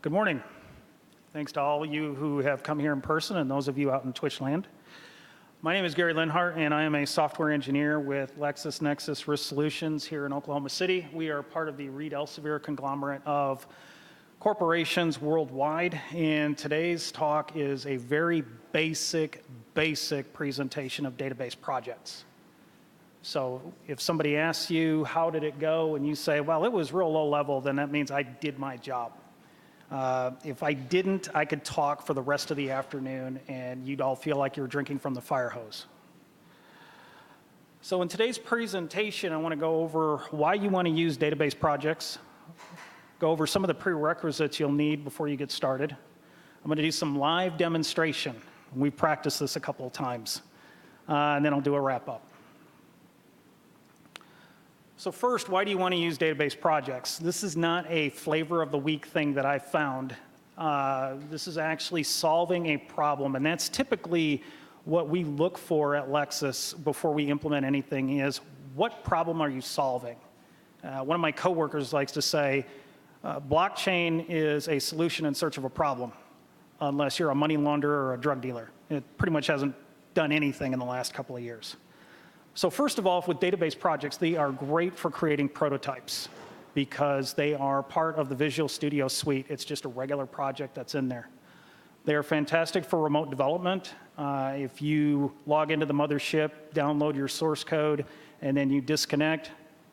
Good morning. Thanks to all of you who have come here in person and those of you out in Twitch land. My name is Gary Leonhardt, and I am a software engineer with LexisNexis Risk Solutions here in Oklahoma City. We are part of the Reed Elsevier conglomerate of corporations worldwide, and today's talk is a very basic presentation of database projects. So if somebody asks you, how did it go, and you say, well, it was real low level, then that means I did my job. If I didn't, I could talk for the rest of the afternoon and you'd all feel like you're drinking from the fire hose. So in today's presentation, I want to go over why you want to use database projects, go over some of the prerequisites you'll need before you get started. I'm going to do some live demonstration. We've practiced this a couple of times, and then I'll do a wrap up. So first, why do you want to use database projects? This is not a flavor of the week thing that I found. This is actually solving a problem, and that's typically what we look for at Lexis before we implement anything is, what problem are you solving? One of my coworkers likes to say, blockchain is a solution in search of a problem, unless you're a money launderer or a drug dealer. It pretty much hasn't done anything in the last couple of years. So first of all, with database projects, they are great for creating prototypes because they are part of the Visual Studio suite. It's just a regular project that's in there. They are fantastic for remote development. If you log into the mothership, download your source code, and then you disconnect, it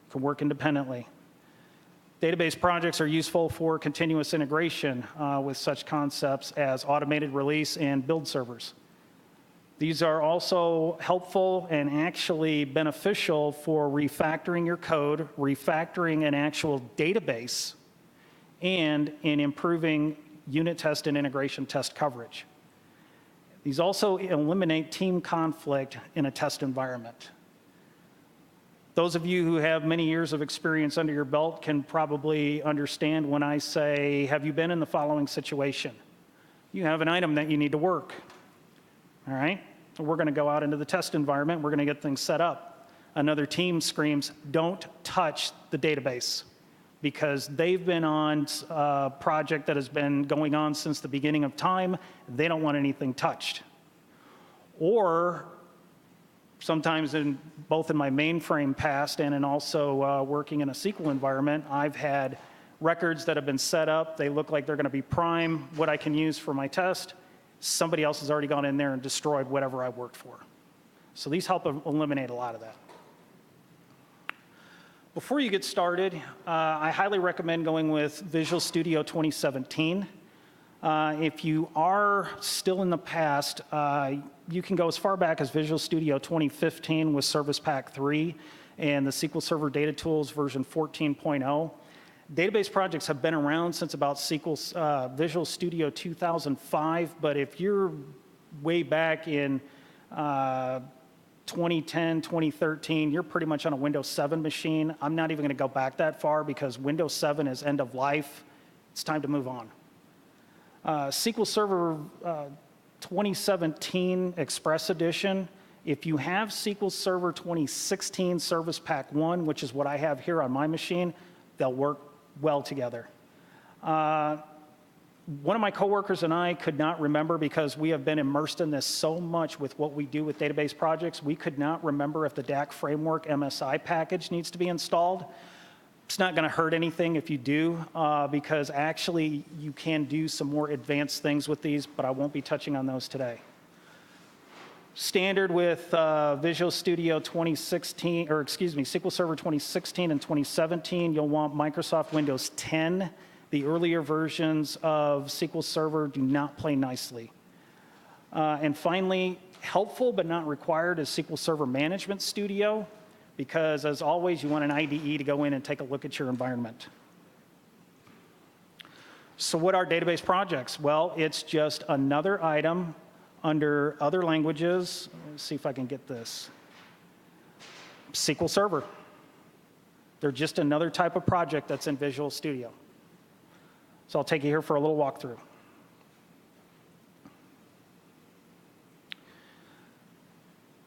can work independently. Database projects are useful for continuous integration with such concepts as automated release and build servers. These are also helpful and actually beneficial for refactoring your code, refactoring an actual database, and in improving unit test and integration test coverage. These also eliminate team conflict in a test environment. Those of you who have many years of experience under your belt can probably understand when I say, have you been in the following situation? You have an item that you need to work. All right, so we're going to go out into the test environment. We're going to get things set up. Another team screams, don't touch the database, because they've been on a project that has been going on since the beginning of time. They don't want anything touched. Or sometimes both in my mainframe past and in also working in a SQL environment, I've had records that have been set up. They look like they're going to be prime, what I can use for my test. Somebody else has already gone in there and destroyed whatever I worked for. So these help eliminate a lot of that. Before you get started, I highly recommend going with Visual Studio 2017. If you are still in the past, you can go as far back as Visual Studio 2015 with Service Pack 3 and the SQL Server Data Tools version 14.0. Database projects have been around since about Visual Studio 2005, but if you're way back in 2010, 2013, you're pretty much on a Windows 7 machine. I'm not even going to go back that far because Windows 7 is end of life. It's time to move on. SQL Server 2017 Express Edition, if you have SQL Server 2016 Service Pack 1, which is what I have here on my machine, they'll work well together. One of my coworkers and I could not remember, because we have been immersed in this so much with what we do with database projects, we could not remember if the DAC framework MSI package needs to be installed. It's not going to hurt anything if you do, because actually you can do some more advanced things with these, but I won't be touching on those today. Standard with Visual Studio 2016, or excuse me, SQL Server 2016 and 2017, you'll want Microsoft Windows 10. The earlier versions of SQL Server do not play nicely. And finally, helpful but not required is SQL Server Management Studio, because as always, you want an IDE to go in and take a look at your environment. So what are database projects? Well, it's just another item under other languages. Let's see if I can get this. SQL Server. They're just another type of project that's in Visual Studio. So I'll take you here for a little walkthrough.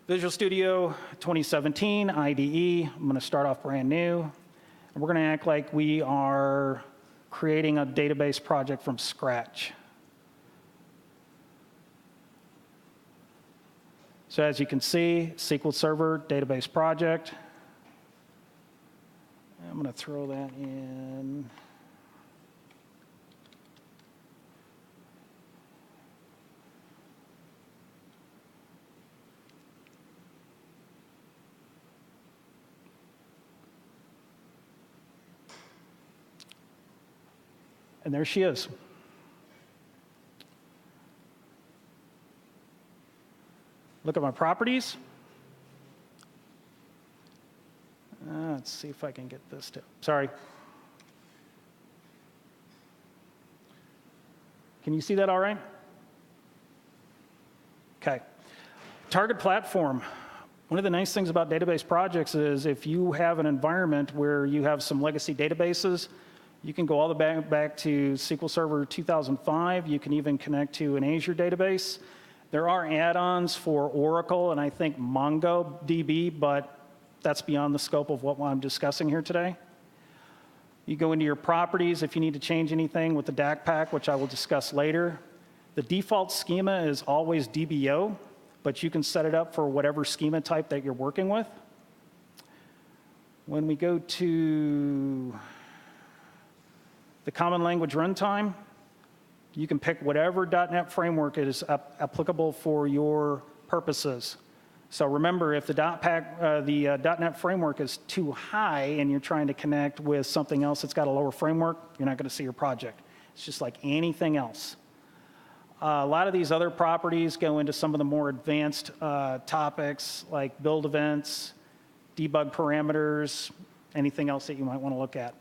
Visual Studio 2017, IDE. I'm going to start off brand new. And we're going to act like we are creating a database project from scratch. So as you can see, SQL Server database project. I'm going to throw that in. And there she is. Look at my properties. Let's see if I can get this to, sorry. Can you see that all right? Okay. Target platform. One of the nice things about database projects is if you have an environment where you have some legacy databases, you can go all the way back to SQL Server 2005. You can even connect to an Azure database. There are add-ons for Oracle and I think MongoDB, but that's beyond the scope of what I'm discussing here today. You go into your properties if you need to change anything with the DAC pack, which I will discuss later. The default schema is always DBO, but you can set it up for whatever schema type that you're working with. When we go to the common language runtime, you can pick whatever .NET framework is applicable for your purposes. So remember, if the .NET framework is too high and you're trying to connect with something else that's got a lower framework, you're not going to see your project. It's just like anything else. A lot of these other properties go into some of the more advanced topics like build events, debug parameters, anything else that you might want to look at.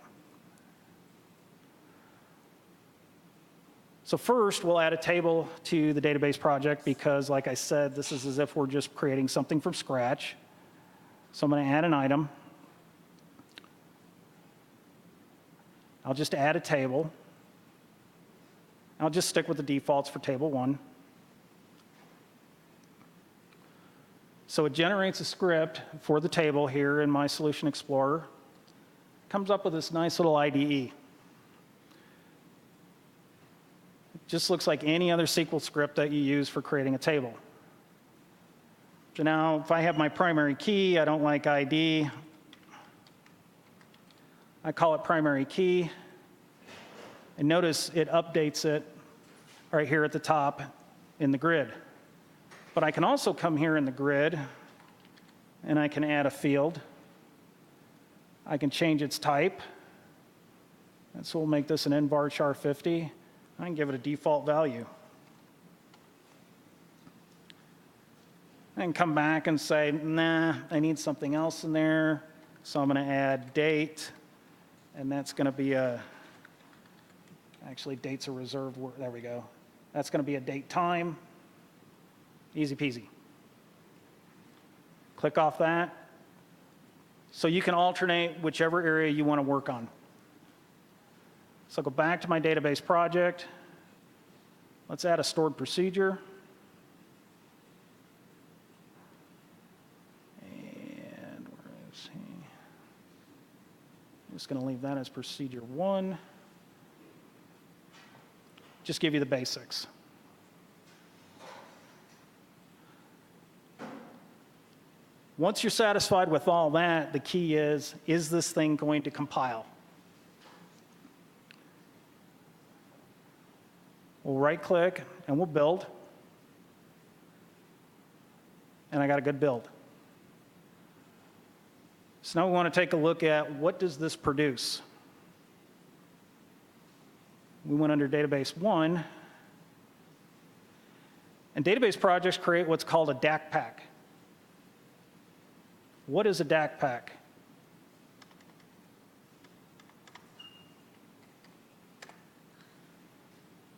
So first, we'll add a table to the database project because, like I said, this is as if we're just creating something from scratch. So I'm going to add an item. I'll just add a table. I'll just stick with the defaults for table 1. So it generates a script for the table here in my Solution Explorer. Comes up with this nice little IDE. Just looks like any other SQL script that you use for creating a table. So now, if I have my primary key, I don't like ID. I call it primary key. And notice it updates it right here at the top in the grid. But I can also come here in the grid, and I can add a field. I can change its type. And so we'll make this an nvarchar 50. I can give it a default value. I can come back and say, nah, I need something else in there. So I'm going to add date, and that's going to be actually date's a reserved word. There we go. That's going to be a date time. Easy peasy. Click off that. So you can alternate whichever area you want to work on. So go back to my database project. Let's add a stored procedure. And where is he? I'm just going to leave that as procedure 1. Just give you the basics. Once you're satisfied with all that, the key is this thing going to compile? We'll right-click, and we'll build. And I got a good build. So now we want to take a look at what does this produce. We went under Database 1. And database projects create what's called a DAC pack. What is a DAC pack?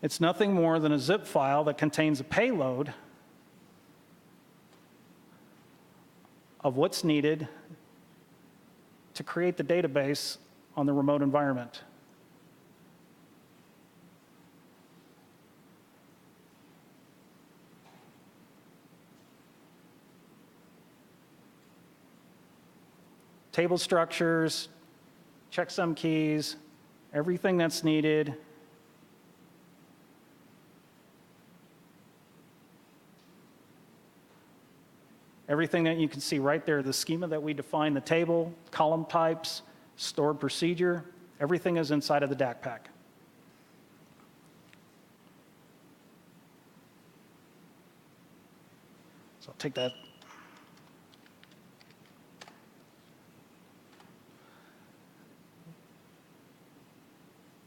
It's nothing more than a zip file that contains a payload of what's needed to create the database on the remote environment. Table structures, checksum keys, everything that's needed. Everything that you can see right there, the schema that we define, the table, column types, stored procedure, everything is inside of the DAC pack. So I'll take that.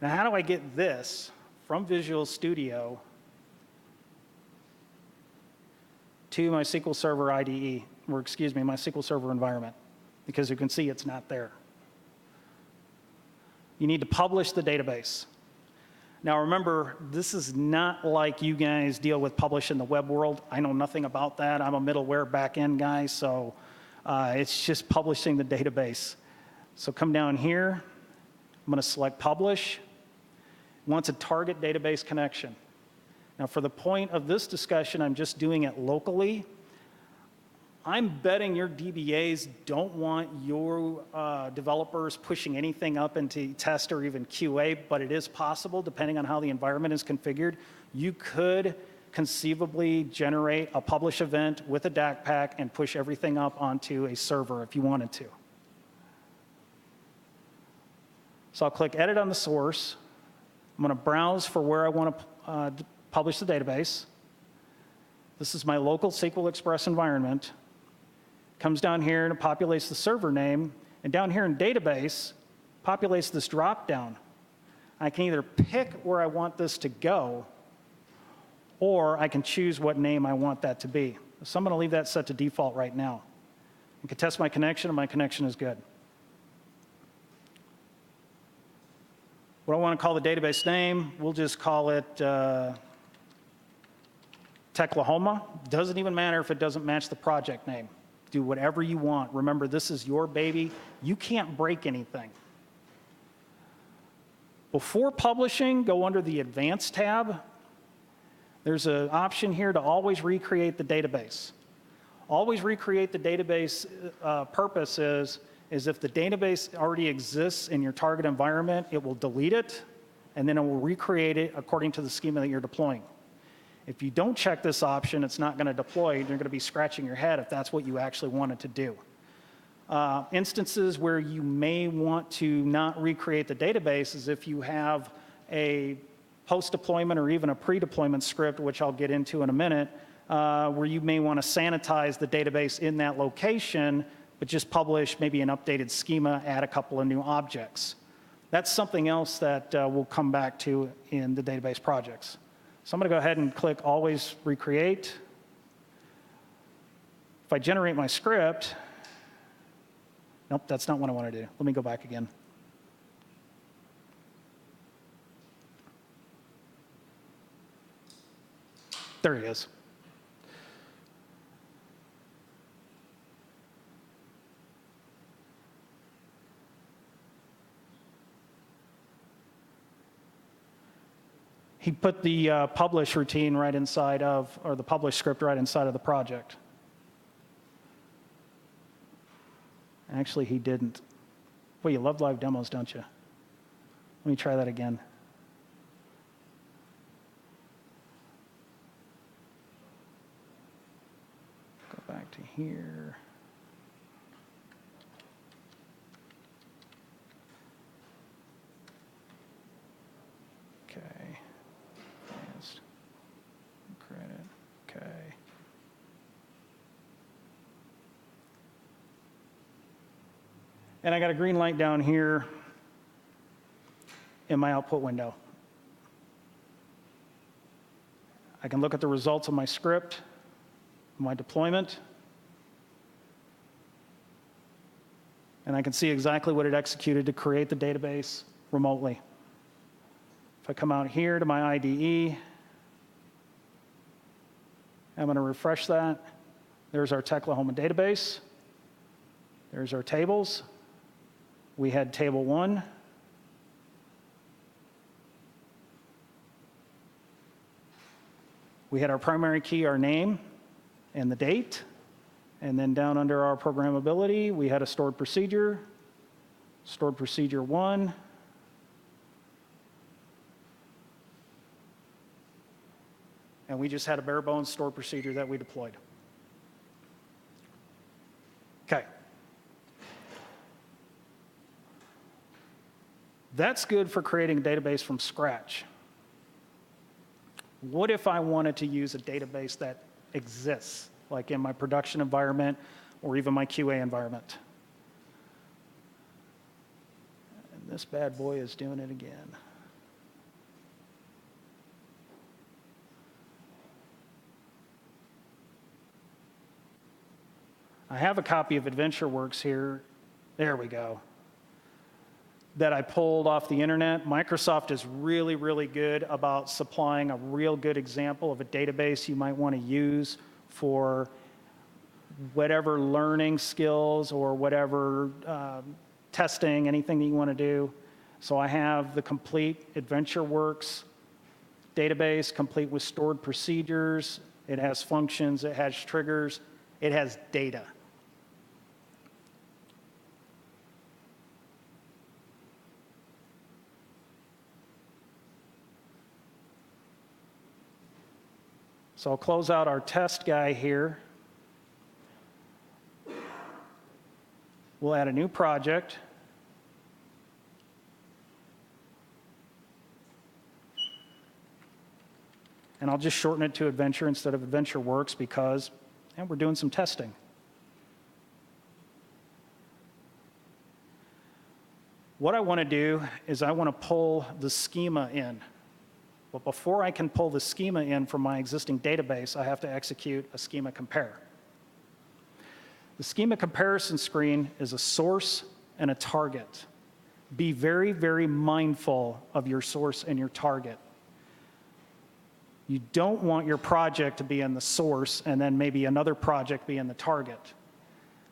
Now, how do I get this from Visual Studio to my SQL Server IDE, or excuse me, my SQL Server environment? Because you can see it's not there. You need to publish the database. Now remember, this is not like you guys deal with publish in the web world. I know nothing about that. I'm a middleware backend guy, so it's just publishing the database. So come down here. I'm going to select publish. It wants a target database connection. Now for the point of this discussion, I'm just doing it locally. I'm betting your DBAs don't want your developers pushing anything up into test or even QA, but it is possible, depending on how the environment is configured. You could conceivably generate a publish event with a DAC pack and push everything up onto a server if you wanted to. So I'll click Edit on the source. I'm going to browse for where I want to publish the database. This is my local SQL Express environment. Comes down here and it populates the server name, and down here in database, populates this drop down. I can either pick where I want this to go, or I can choose what name I want that to be. So I'm going to leave that set to default right now. I can test my connection, and my connection is good. What I want to call the database name, we'll just call it Techlahoma. Doesn't even matter if it doesn't match the project name. Do whatever you want. Remember, this is your baby. You can't break anything. Before publishing, go under the Advanced tab. There's an option here to always recreate the database. Always recreate the database purpose is if the database already exists in your target environment, it will delete it, and then it will recreate it according to the schema that you're deploying. If you don't check this option, it's not going to deploy. You're going to be scratching your head if that's what you actually wanted to do. Instances where you may want to not recreate the database is if you have a post-deployment or even a pre-deployment script, which I'll get into in a minute, where you may want to sanitize the database in that location, but just publish maybe an updated schema, add a couple of new objects. That's something else that we'll come back to in the database projects. So I'm going to go ahead and click Always Recreate. If I generate my script, nope, that's not what I want to do. Let me go back again. There he is. He put the publish routine right inside of, or the publish script right inside of the project. Actually, he didn't. Well, you love live demos, don't you? Let me try that again. Go back to here. Okay. Advanced. Credit. Okay. And I got a green light down here in my output window. I can look at the results of my script, my deployment, and I can see exactly what it executed to create the database remotely. If I come out here to my IDE, I'm going to refresh that. There's our Techlahoma database. There's our tables. We had table 1. We had our primary key, our name, and the date. And then down under our programmability, we had a stored procedure 1. and we just had a bare bones stored procedure that we deployed. Okay. That's good for creating a database from scratch. What if I wanted to use a database that exists, like in my production environment or even my QA environment? And this bad boy is doing it again. I have a copy of AdventureWorks here. There we go. That I pulled off the internet. Microsoft is really, really good about supplying a real good example of a database you might want to use for whatever learning skills or whatever testing, anything that you want to do. So I have the complete AdventureWorks database, complete with stored procedures. It has functions, it has triggers, it has data. So I'll close out our test guy here. We'll add a new project. And I'll just shorten it to Adventure instead of AdventureWorks because we're doing some testing. What I want to do is I want to pull the schema in. But before I can pull the schema in from my existing database, I have to execute a schema compare. The schema comparison screen is a source and a target. Be very, very mindful of your source and your target. You don't want your project to be in the source and then maybe another project be in the target.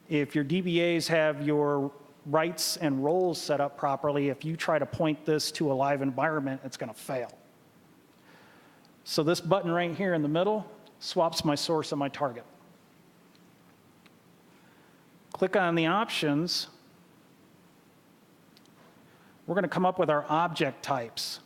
If your DBAs have your rights and roles set up properly, if you try to point this to a live environment, it's going to fail. So this button right here in the middle swaps my source and my target. Click on the options. We're going to come up with our object types.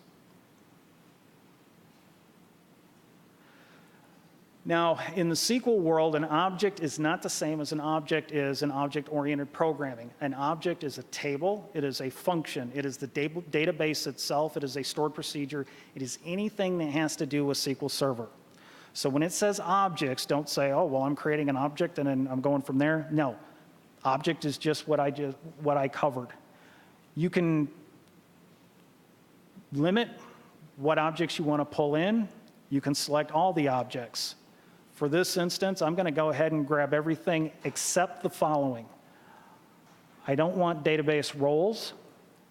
Now, in the SQL world, an object is not the same as an object is in object-oriented programming. An object is a table, it is a function, it is the database itself, it is a stored procedure, it is anything that has to do with SQL Server. So when it says objects, don't say, oh, well, I'm creating an object and then I'm going from there. No, object is just what I covered. You can limit what objects you want to pull in. You can select all the objects. For this instance, I'm going to go ahead and grab everything except the following. I don't want database roles,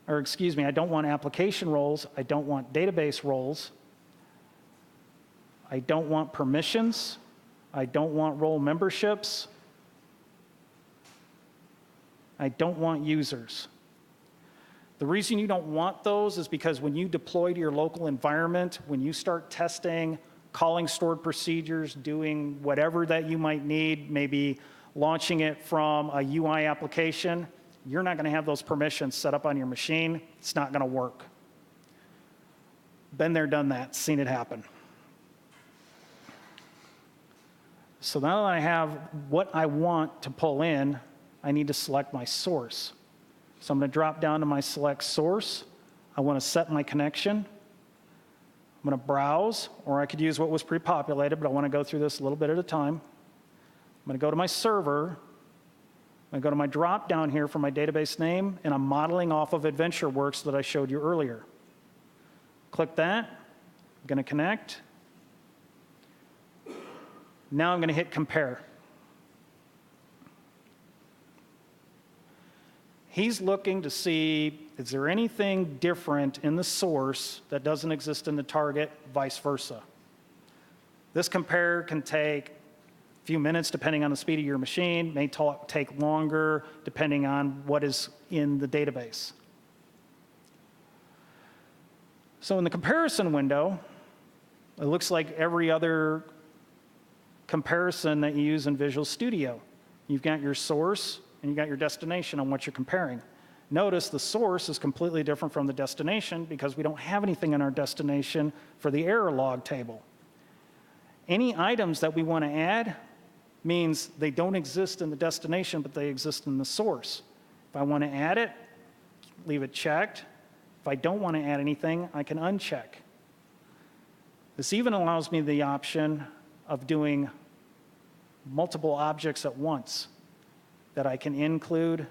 or excuse me, I don't want application roles. I don't want database roles. I don't want permissions. I don't want role memberships. I don't want users. The reason you don't want those is because when you deploy to your local environment, when you start testing, calling stored procedures, doing whatever that you might need, maybe launching it from a UI application, you're not going to have those permissions set up on your machine. It's not going to work. Been there, done that, seen it happen. So now that I have what I want to pull in, I need to select my source. So I'm going to drop down to my select source. I want to set my connection. I'm going to browse, or I could use what was pre-populated, but I want to go through this a little bit at a time. I'm going to go to my server. I'm going to go to my drop down here for my database name, and I'm modeling off of AdventureWorks that I showed you earlier. Click that. I'm going to connect. Now I'm going to hit compare. He's looking to see, is there anything different in the source that doesn't exist in the target, vice versa. This compare can take a few minutes depending on the speed of your machine, may take longer depending on what is in the database. So in the comparison window, it looks like every other comparison that you use in Visual Studio. You've got your source, and you got your destination on what you're comparing. Notice the source is completely different from the destination because we don't have anything in our destination for the error log table. Any items that we want to add means they don't exist in the destination, but they exist in the source. If I want to add it, leave it checked. If I don't want to add anything, I can uncheck. This even allows me the option of doing multiple objects at once that I can include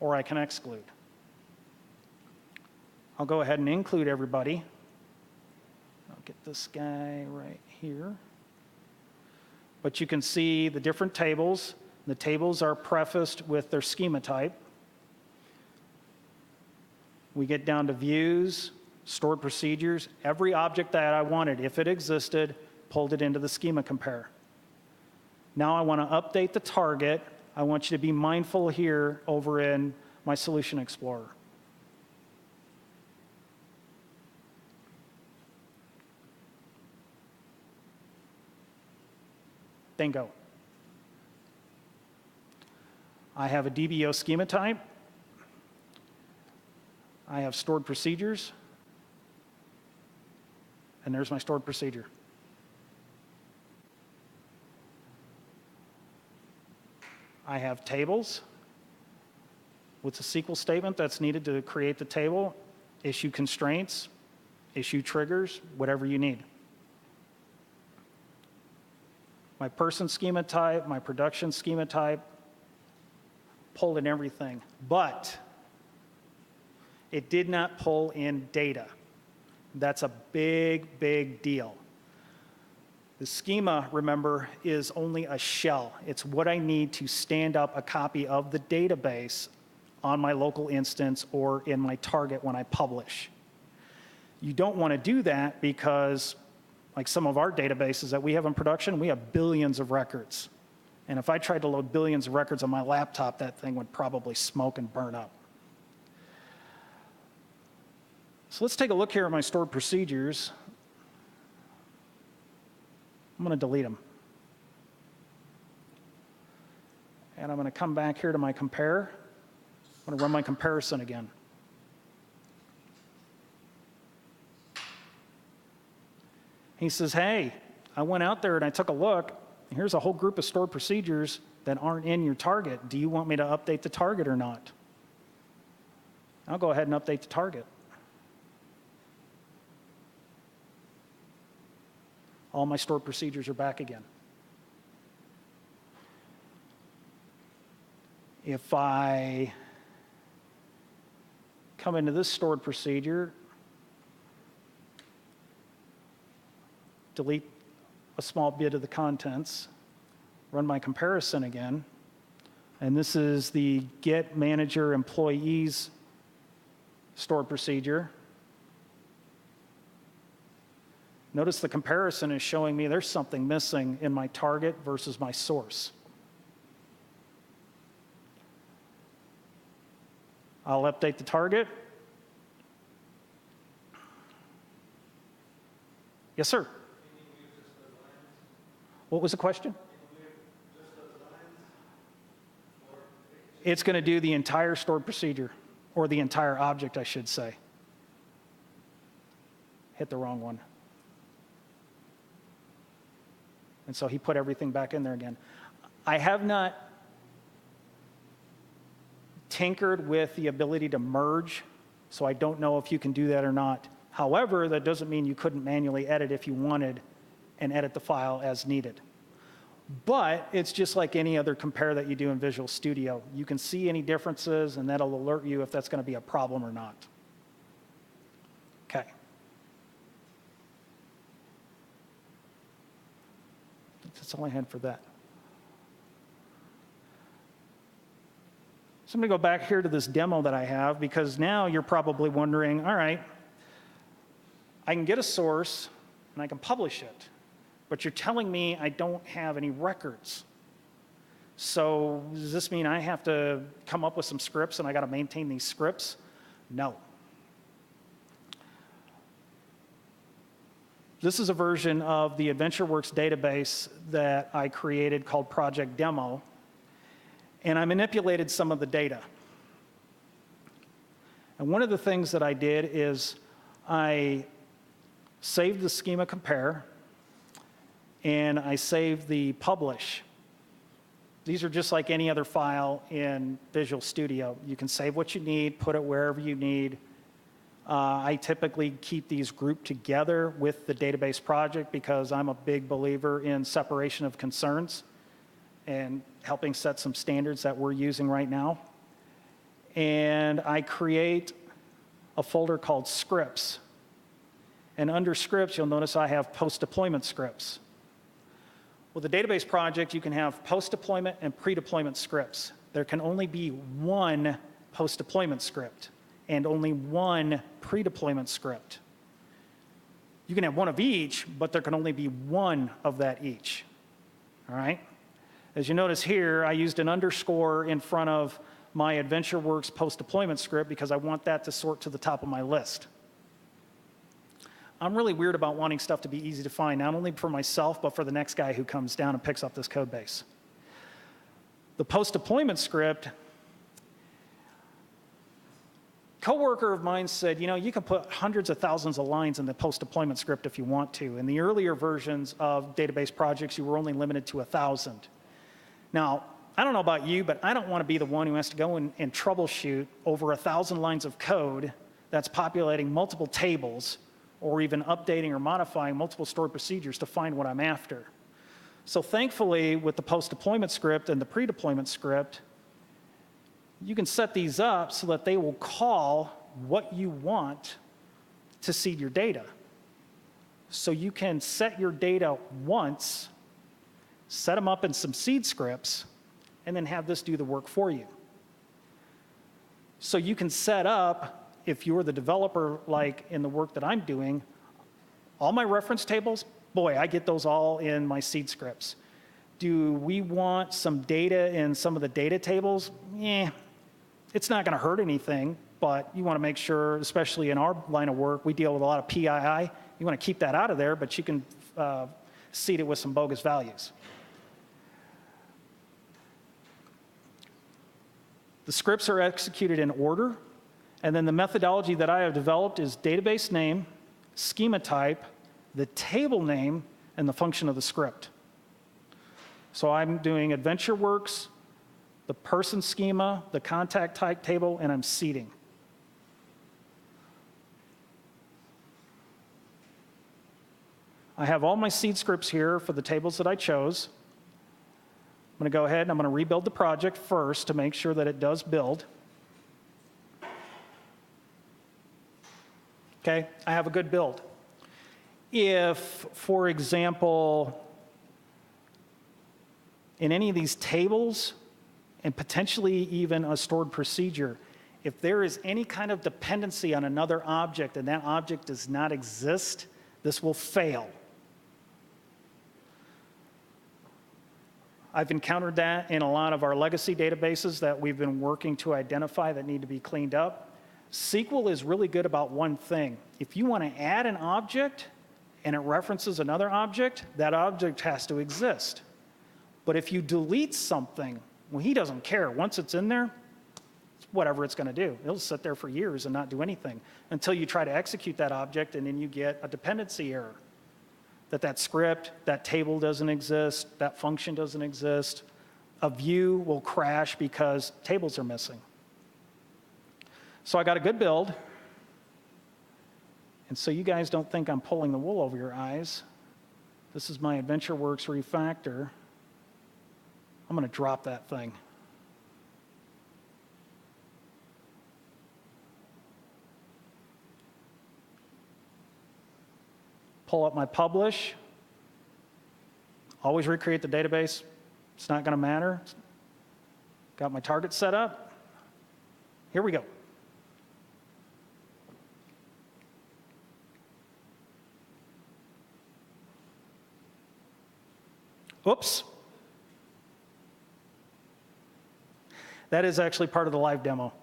or I can exclude. I'll go ahead and include everybody. I'll get this guy right here. But you can see the different tables. The tables are prefaced with their schema type. We get down to views, stored procedures. Every object that I wanted, if it existed, pulled it into the schema compare. Now I want to update the target. I want you to be mindful here over in my Solution Explorer. Bingo. I have a DBO schema type. I have stored procedures. And there's my stored procedure. I have tables with a SQL statement that's needed to create the table, issue constraints, issue triggers, whatever you need. My person schema type, my production schema type, pulled in everything. But it did not pull in data. That's a big, big deal. The schema, remember, is only a shell. It's what I need to stand up a copy of the database on my local instance or in my target when I publish. You don't want to do that because, like some of our databases that we have in production, we have billions of records. And if I tried to load billions of records on my laptop, that thing would probably smoke and burn up. So let's take a look here at my stored procedures. I'm going to delete them. And I'm going to come back here to my compare. I'm going to run my comparison again. He says, hey, I went out there and I took a look. Here's a whole group of stored procedures that aren't in your target. Do you want me to update the target or not? I'll go ahead and update the target. All my stored procedures are back again. If I come into this stored procedure, delete a small bit of the contents, run my comparison again, and this is the get manager employees stored procedure. Notice the comparison is showing me there's something missing in my target versus my source. I'll update the target. Yes, sir. What was the question? It's going to do the entire stored procedure, or the entire object, I should say. Hit the wrong one. And so he put everything back in there again. I have not tinkered with the ability to merge, so I don't know if you can do that or not. However, that doesn't mean you couldn't manually edit if you wanted and edit the file as needed. But it's just like any other compare that you do in Visual Studio. You can see any differences, and that'll alert you if that's going to be a problem or not. Okay. That's all I had for that. So I'm going to go back here to this demo that I have, because now you're probably wondering, all right, I can get a source and I can publish it, but you're telling me I don't have any records. So does this mean I have to come up with some scripts and I got to maintain these scripts? No. This is a version of the AdventureWorks database that I created called Project Demo, and I manipulated some of the data. And one of the things that I did is I saved the schema compare, and I save the publish. These are just like any other file in Visual Studio. You can save what you need, put it wherever you need. I typically keep these grouped together with the database project because I'm a big believer in separation of concerns and helping set some standards that we're using right now. And I create a folder called scripts. And under scripts, you'll notice I have post-deployment scripts. With a database project, you can have post-deployment and pre-deployment scripts. There can only be one post-deployment script and only one pre-deployment script. You can have one of each, but there can only be one of that each. All right? As you notice here, I used an underscore in front of my AdventureWorks post-deployment script because I want that to sort to the top of my list. I'm really weird about wanting stuff to be easy to find, not only for myself, but for the next guy who comes down and picks up this code base. The post-deployment script, coworker of mine said, you know, you can put hundreds of thousands of lines in the post-deployment script if you want to. In the earlier versions of database projects, you were only limited to 1,000. Now, I don't know about you, but I don't want to be the one who has to go and troubleshoot over 1,000 lines of code that's populating multiple tables or even updating or modifying multiple stored procedures to find what I'm after. So thankfully, with the post-deployment script and the pre-deployment script, you can set these up so that they will call what you want to seed your data. So you can set your data once, set them up in some seed scripts, and then have this do the work for you. So you can set up, if you're the developer, like in the work that I'm doing, all my reference tables, boy, I get those all in my seed scripts. Do we want some data in some of the data tables? It's not going to hurt anything, but you want to make sure, especially in our line of work, we deal with a lot of PII. You want to keep that out of there, but you can seed it with some bogus values. The scripts are executed in order. And then the methodology that I have developed is database name, schema type, the table name, and the function of the script. So I'm doing AdventureWorks, the person schema, the contact type table, and I'm seeding. I have all my seed scripts here for the tables that I chose. I'm going to go ahead and I'm going to rebuild the project first to make sure that it does build. Okay, I have a good build. If, for example, in any of these tables, and potentially even a stored procedure, if there is any kind of dependency on another object and that object does not exist, this will fail. I've encountered that in a lot of our legacy databases that we've been working to identify that need to be cleaned up. SQL is really good about one thing. If you want to add an object and it references another object, that object has to exist. But if you delete something, well, he doesn't care. Once it's in there, it's whatever it's going to do. It'll sit there for years and not do anything until you try to execute that object, and then you get a dependency error. That script, that table doesn't exist, that function doesn't exist. A view will crash because tables are missing. So I got a good build. And so you guys don't think I'm pulling the wool over your eyes. This is my AdventureWorks refactor. I'm going to drop that thing. Pull up my publish. Always recreate the database. It's not going to matter. Got my target set up. Here we go. Oops. That is actually part of the live demo.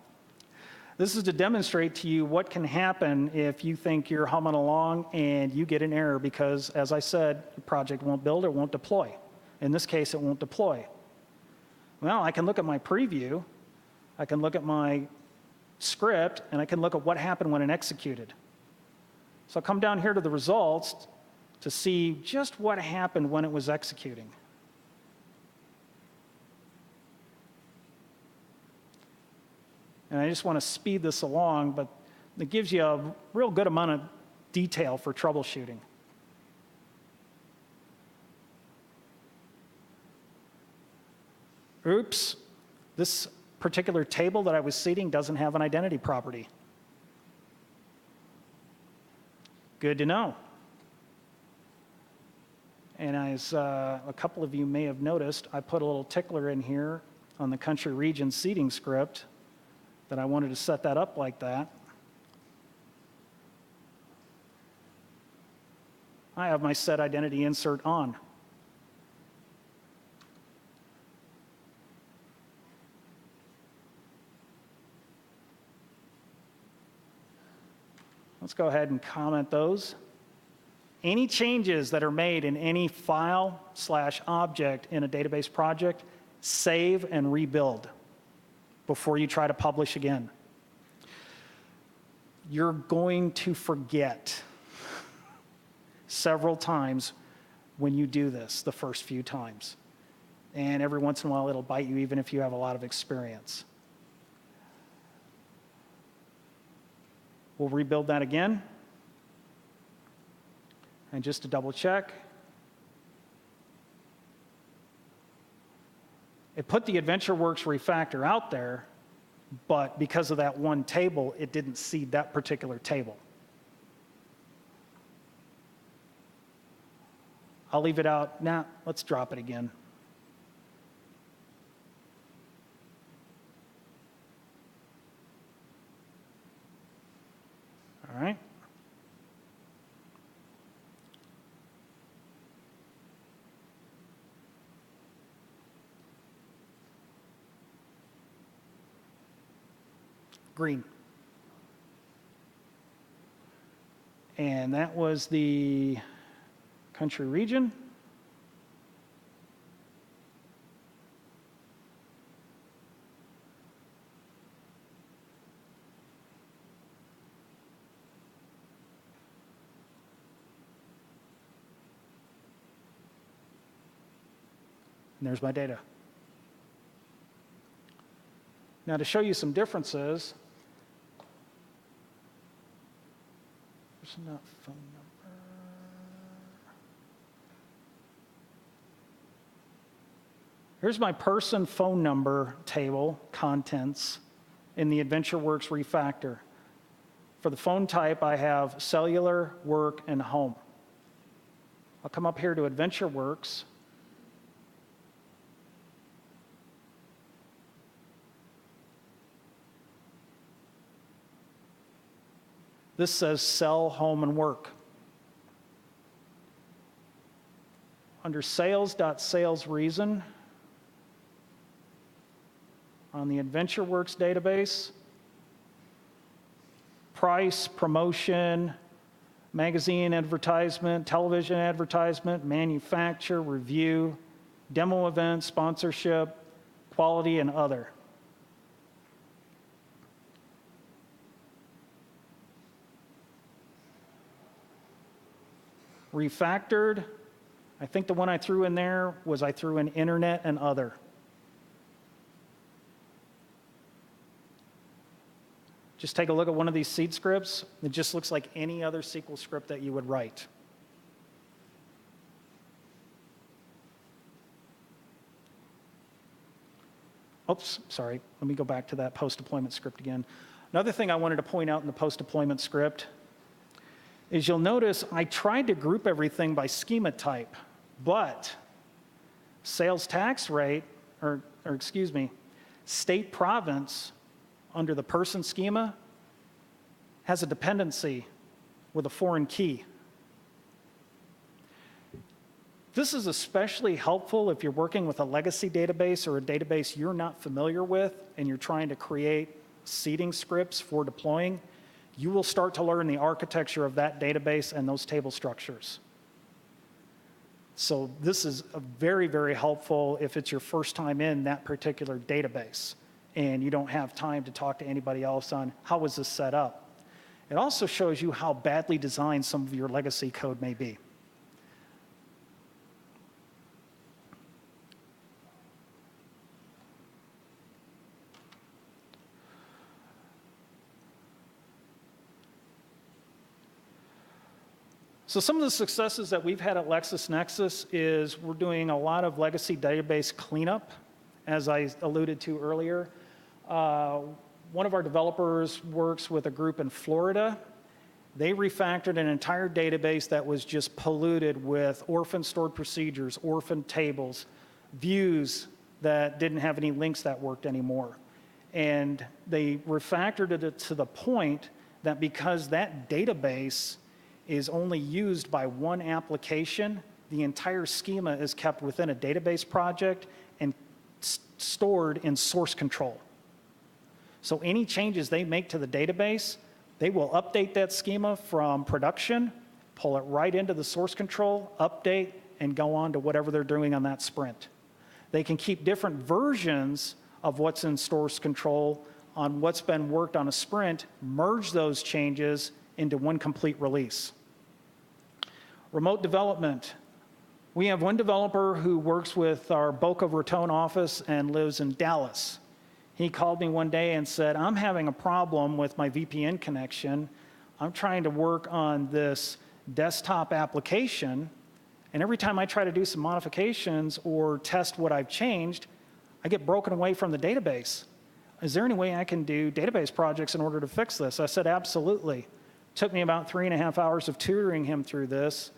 This is to demonstrate to you what can happen if you think you're humming along and you get an error because, as I said, the project won't build or won't deploy. In this case, it won't deploy. Well, I can look at my preview, I can look at my script, and I can look at what happened when it executed. So I'll come down here to the results, to see just what happened when it was executing. And I just want to speed this along, but it gives you a real good amount of detail for troubleshooting. Oops, this particular table that I was seeding doesn't have an identity property. Good to know. And as a couple of you may have noticed, I put a little tickler in here on the country region seeding script that I wanted to set that up like that. I have my set identity insert on. Let's go ahead and comment those. Any changes that are made in any file/object in a database project, save and rebuild before you try to publish again. You're going to forget several times when you do this the first few times. And every once in a while it'll bite you even if you have a lot of experience. We'll rebuild that again. And just to double check, it put the AdventureWorks refactor out there, but because of that one table, it didn't seed that particular table. I'll leave it out. Nah, let's drop it again. All right. Green. And that was the country region. And there's my data. Now to show you some differences, not phone number. Here's my person phone number table contents in the AdventureWorks refactor. For the phone type, I have cellular, work, and home. I'll come up here to AdventureWorks. This says sell, home, and work. Under sales.sales reason, on the AdventureWorks database, price, promotion, magazine advertisement, television advertisement, manufacture, review, demo event, sponsorship, quality, and other. Refactored, I think the one I threw in there was I threw in internet and other. Just take a look at one of these seed scripts. It just looks like any other SQL script that you would write. Oops, sorry. Let me go back to that post-deployment script again. Another thing I wanted to point out in the post-deployment script is you'll notice I tried to group everything by schema type, but sales tax rate, or excuse me, state province under the person schema has a dependency with a foreign key. This is especially helpful if you're working with a legacy database or a database you're not familiar with and you're trying to create seeding scripts for deploying. You will start to learn the architecture of that database and those table structures. So this is a very, very helpful if it's your first time in that particular database and you don't have time to talk to anybody else on how is this set up. It also shows you how badly designed some of your legacy code may be. So some of the successes that we've had at LexisNexis is we're doing a lot of legacy database cleanup, as I alluded to earlier. One of our developers works with a group in Florida. They refactored an entire database that was just polluted with orphan stored procedures, orphan tables, views that didn't have any links that worked anymore. And they refactored it to the point that because that database is only used by one application, the entire schema is kept within a database project and stored in source control. So any changes they make to the database, they will update that schema from production, pull it right into the source control, update, and go on to whatever they're doing on that sprint. They can keep different versions of what's in source control on what's been worked on a sprint, merge those changes into one complete release. Remote development. We have one developer who works with our Boca Raton office and lives in Dallas. He called me one day and said, I'm having a problem with my VPN connection. I'm trying to work on this desktop application, and every time I try to do some modifications or test what I've changed, I get broken away from the database. Is there any way I can do database projects in order to fix this? I said, absolutely. Took me about 3.5 hours of tutoring him through this.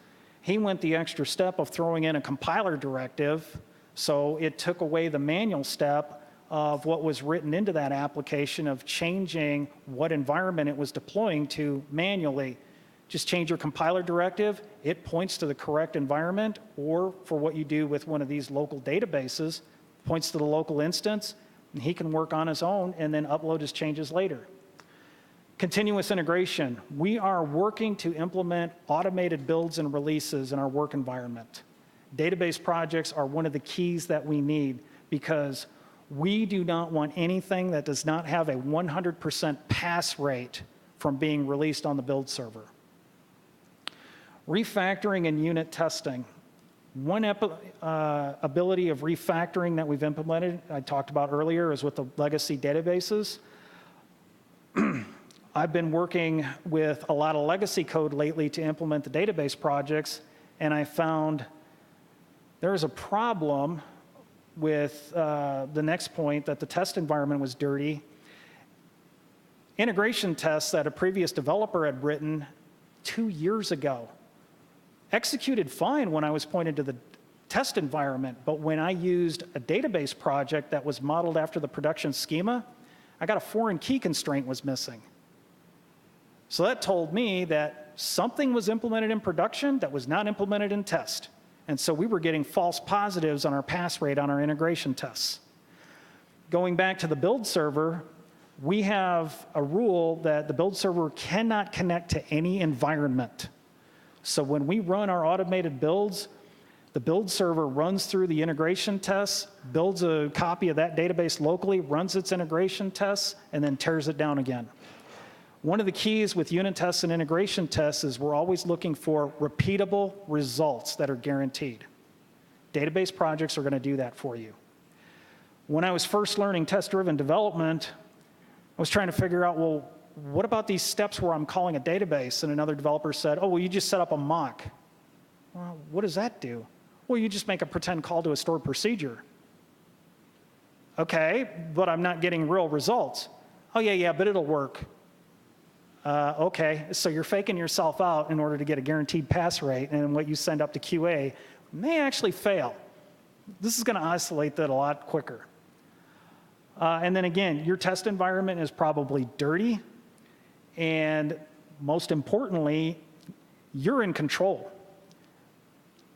He went the extra step of throwing in a compiler directive, so it took away the manual step of what was written into that application of changing what environment it was deploying to manually. Just change your compiler directive, it points to the correct environment, or for what you do with one of these local databases, points to the local instance, and he can work on his own and then upload his changes later. Continuous integration. We are working to implement automated builds and releases in our work environment. Database projects are one of the keys that we need because we do not want anything that does not have a 100% pass rate from being released on the build server. Refactoring and unit testing. One ability of refactoring that we've implemented, I talked about earlier, is with the legacy databases. I've been working with a lot of legacy code lately to implement the database projects, and I found there's a problem with the next point, that the test environment was dirty. Integration tests that a previous developer had written 2 years ago executed fine when I was pointed to the test environment, but when I used a database project that was modeled after the production schema, I got a foreign key constraint was missing. So that told me that something was implemented in production that was not implemented in test. And so we were getting false positives on our pass rate on our integration tests. Going back to the build server, we have a rule that the build server cannot connect to any environment. So when we run our automated builds, the build server runs through the integration tests, builds a copy of that database locally, runs its integration tests, and then tears it down again. One of the keys with unit tests and integration tests is we're always looking for repeatable results that are guaranteed. Database projects are going to do that for you. When I was first learning test-driven development, I was trying to figure out, well, what about these steps where I'm calling a database? And another developer said, oh, well, you just set up a mock. Well, what does that do? Well, you just make a pretend call to a stored procedure. Okay, but I'm not getting real results. Oh, yeah, but it'll work. Okay, so you're faking yourself out in order to get a guaranteed pass rate, and what you send up to QA may actually fail. This is going to isolate that a lot quicker. And then again, your test environment is probably dirty, and most importantly, you're in control.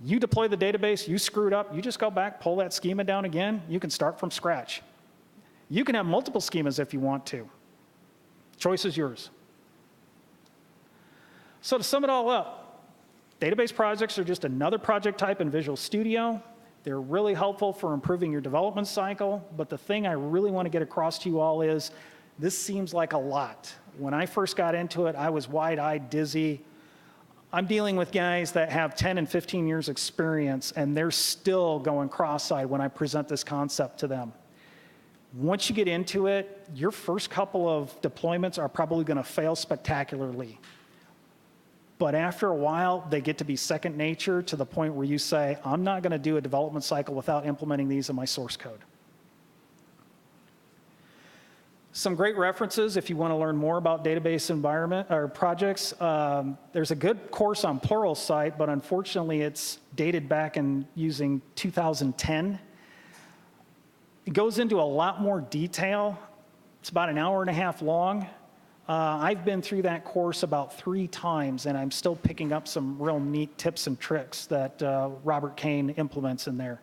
You deploy the database, you screwed up, you just go back, pull that schema down again, you can start from scratch. You can have multiple schemas if you want to. Choice is yours. So to sum it all up, database projects are just another project type in Visual Studio. They're really helpful for improving your development cycle, but the thing I really want to get across to you all is this seems like a lot. When I first got into it, I was wide-eyed, dizzy. I'm dealing with guys that have 10 and 15 years experience, and they're still going cross-eyed when I present this concept to them. Once you get into it, your first couple of deployments are probably going to fail spectacularly. But after a while, they get to be second nature to the point where you say, I'm not going to do a development cycle without implementing these in my source code. Some great references if you want to learn more about database environment or projects. There's a good course on Pluralsight, but unfortunately it's dated back in using 2010. It goes into a lot more detail. It's about an hour and a half long. I've been through that course about 3 times, and I'm still picking up some real neat tips and tricks that Robert Kane implements in there.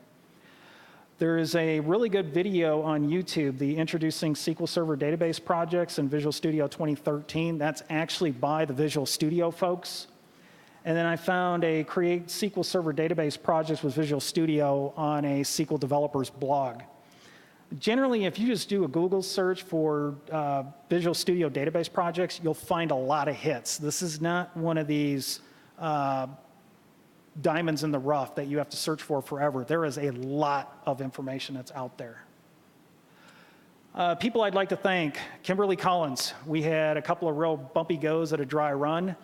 There is a really good video on YouTube, the Introducing SQL Server Database Projects in Visual Studio 2013. That's actually by the Visual Studio folks. And then I found a Create SQL Server Database Projects with Visual Studio on a SQL developer's blog. Generally, if you just do a Google search for Visual Studio database projects, you'll find a lot of hits. This is not one of these diamonds in the rough that you have to search for forever. There is a lot of information that's out there. People I'd like to thank, Kimberly Collins. We had a couple of real bumpy goes at a dry run,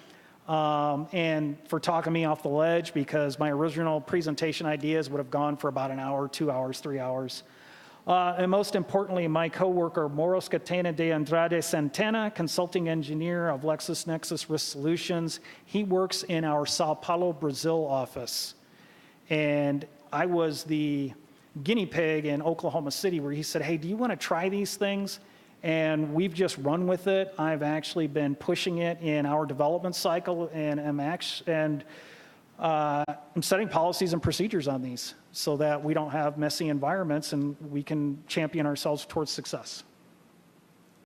and for talking me off the ledge, because my original presentation ideas would have gone for about an hour, 2 hours, 3 hours. And most importantly, my coworker, Moros Catena de Andrade Santana, consulting engineer of LexisNexis Risk Solutions. He works in our Sao Paulo, Brazil office. And I was the guinea pig in Oklahoma City where he said, hey, do you want to try these things? And we've just run with it. I've actually been pushing it in our development cycle, and I'm setting policies and procedures on these so that we don't have messy environments and we can champion ourselves towards success.